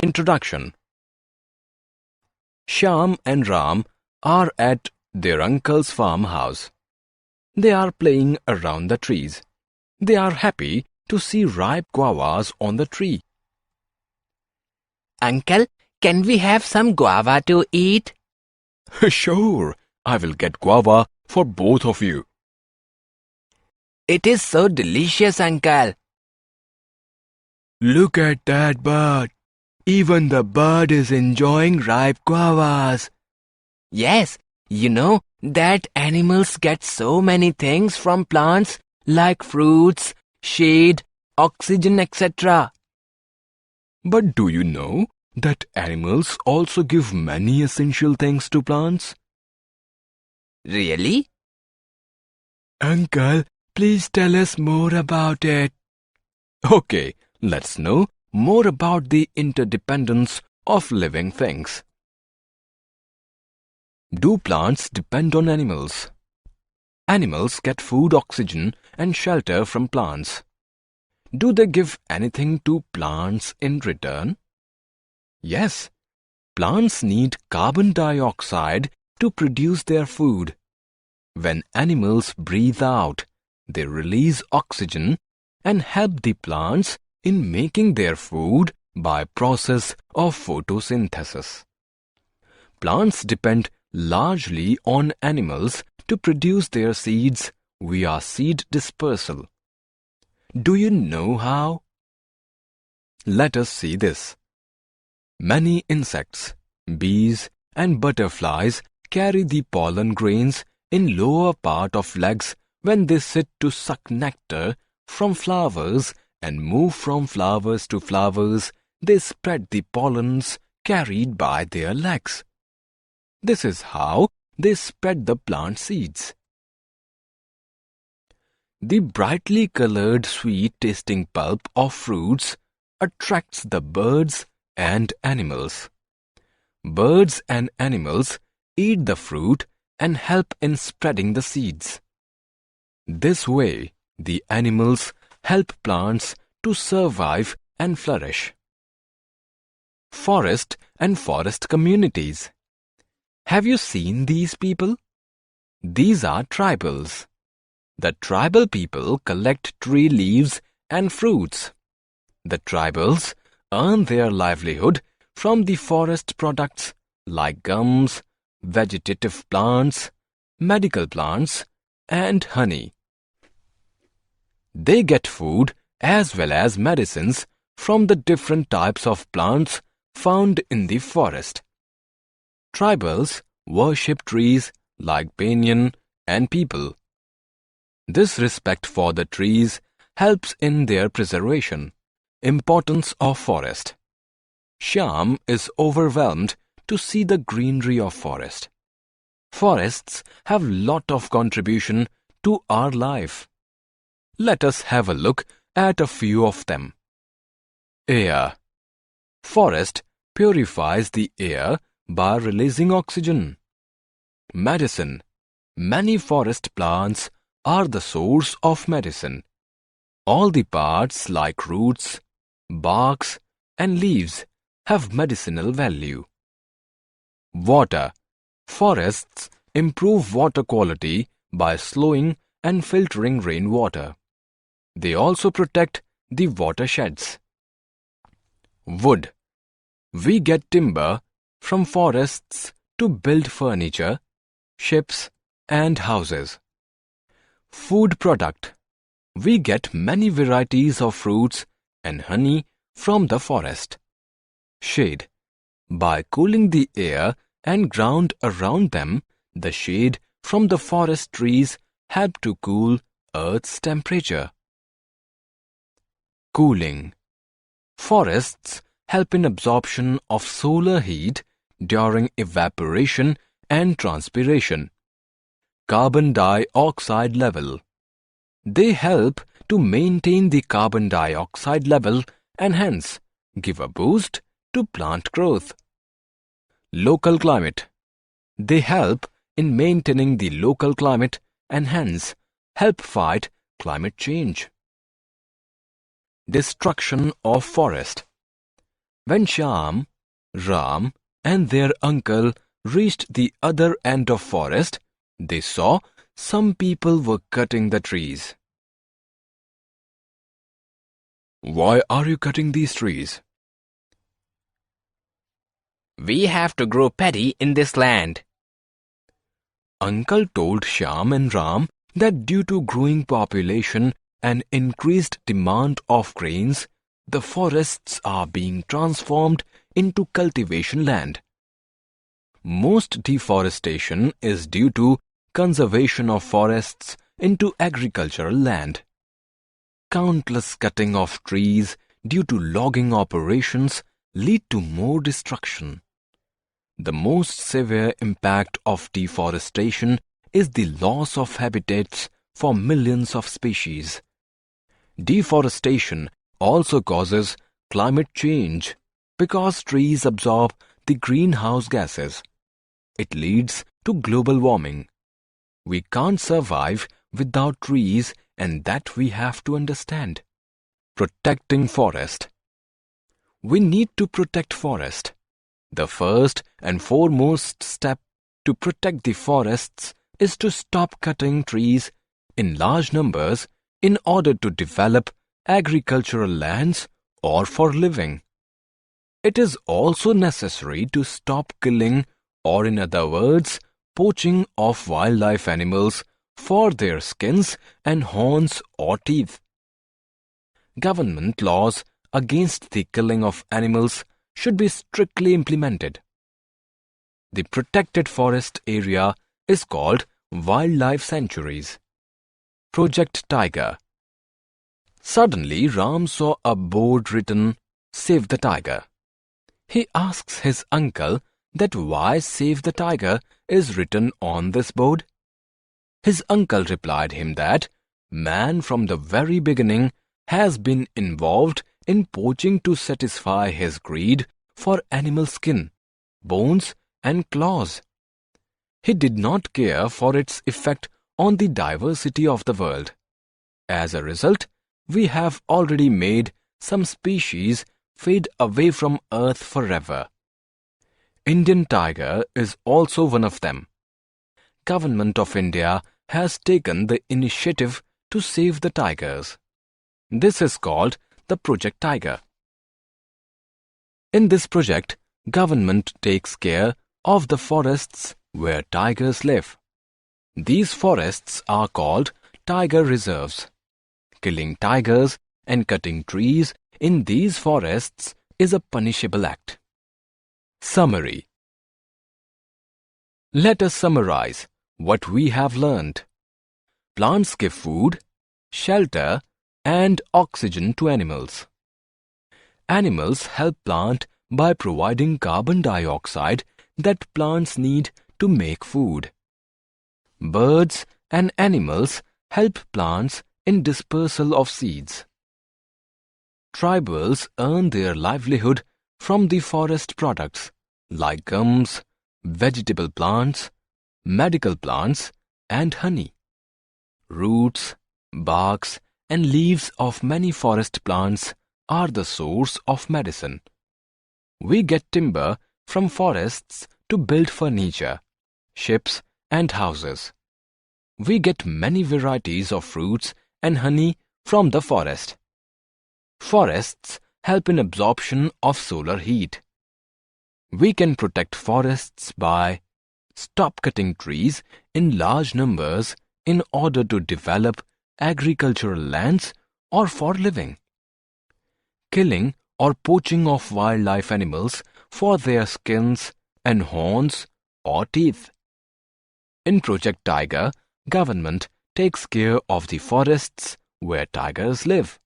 Introduction. Shyam and Ram are at their uncle's farmhouse. They are playing around the trees. They are happy to see ripe guavas on the tree. Uncle, can we have some guava to eat? Sure, I will get guava for both of you. It is so delicious, Uncle. Look at that bird. Even the bird is enjoying ripe guavas. Yes, you know that animals get so many things from plants like fruits, shade, oxygen, etc. But do you know that animals also give many essential things to plants? Really? Uncle, please tell us more about it. Okay, let's know more about the interdependence of living things. Do plants depend on animals? Animals get food, oxygen, and shelter from plants. Do they give anything to plants in return? Yes, plants need carbon dioxide to produce their food. When animals breathe out, they release oxygen and help the plants in making their food by process of photosynthesis. Plants depend largely on animals to produce their seeds via seed dispersal. Do you know how? Let us see this. Many insects, bees and butterflies carry the pollen grains in lower part of legs when they sit to suck nectar from flowers and move from flowers to flowers. They spread the pollens carried by their legs. This is how they spread the plant seeds. The brightly colored sweet-tasting pulp of fruits attracts the birds and animals. Birds and animals eat the fruit and help in spreading the seeds. This way, the animals help plants to survive and flourish. Forest and forest communities. Have you seen these people? These are tribals. The tribal people collect tree leaves and fruits. The tribals earn their livelihood from the forest products like gums, vegetative plants, medical plants, and honey. They get food as well as medicines from the different types of plants found in the forest. Tribals worship trees like banyan and peepal. This respect for the trees helps in their preservation. Importance of forest. Shyam is overwhelmed to see the greenery of forest. Forests have lot of contribution to our life. Let us have a look at a few of them. Air. Forest purifies the air by releasing oxygen. Medicine. Many forest plants are the source of medicine. All the parts like roots, barks, and leaves have medicinal value. Water. Forests improve water quality by slowing and filtering rainwater. They also protect the watersheds. Wood. We get timber from forests to build furniture, ships, and houses. Food product. We get many varieties of fruits and honey from the forest. Shade. By cooling the air and ground around them, the shade from the forest trees help to cool Earth's temperature. Cooling. Forests help in absorption of solar heat during evaporation and transpiration. Carbon dioxide level. They help to maintain the carbon dioxide level and hence give a boost to plant growth. Local climate. They help in maintaining the local climate and hence help fight climate change. Destruction of forest. When Shyam, Ram and their uncle reached the other end of forest, they saw some people were cutting the trees. Why are you cutting these trees? We have to grow paddy in this land. Uncle told Shyam and Ram that due to growing population and increased demand of grains, the forests are being transformed into cultivation land. Most deforestation is due to conservation of forests into agricultural land. Countless cutting of trees due to logging operations lead to more destruction. The most severe impact of deforestation is the loss of habitats for millions of species. Deforestation also causes climate change because trees absorb the greenhouse gases. It leads to global warming. We can't survive without trees, and that we have to understand. Protecting forest. We need to protect forest. The first and foremost step to protect the forests is to stop cutting trees in large numbers in order to develop agricultural lands or for living. It is also necessary to stop killing, or in other words, poaching of wildlife animals for their skins and horns or teeth. Government laws against the killing of animals should be strictly implemented. The protected forest area is called wildlife sanctuaries. Project Tiger. Suddenly, Ram saw a board written, "Save the Tiger." He asks his uncle that why "Save the Tiger" is written on this board. His uncle replied him that man from the very beginning has been involved in poaching to satisfy his greed for animal skin, bones and claws. He did not care for its effect on the diversity of the world. As a result, we have already made some species fade away from Earth forever. Indian tiger is also one of them. Government of India has taken the initiative to save the tigers. This is called the Project Tiger. In this project, government takes care of the forests where tigers live. These forests are called tiger reserves. Killing tigers and cutting trees in these forests is a punishable act. Summary. Let us summarize what we have learned. Plants give food, shelter, and oxygen to animals. Animals help plant by providing carbon dioxide that plants need to make food. Birds and animals help plants in dispersal of seeds. Tribals earn their livelihood from the forest products like gums, vegetable plants, medical plants, and honey. Roots, barks, and leaves of many forest plants are the source of medicine. We get timber from forests to build furniture, ships, and houses. We get many varieties of fruits and honey from the forest. Forests help in absorption of solar heat. We can protect forests by stop cutting trees in large numbers in order to develop agricultural lands or for living. Killing or poaching of wildlife animals for their skins and horns or teeth. In Project Tiger, government takes care of the forests where tigers live.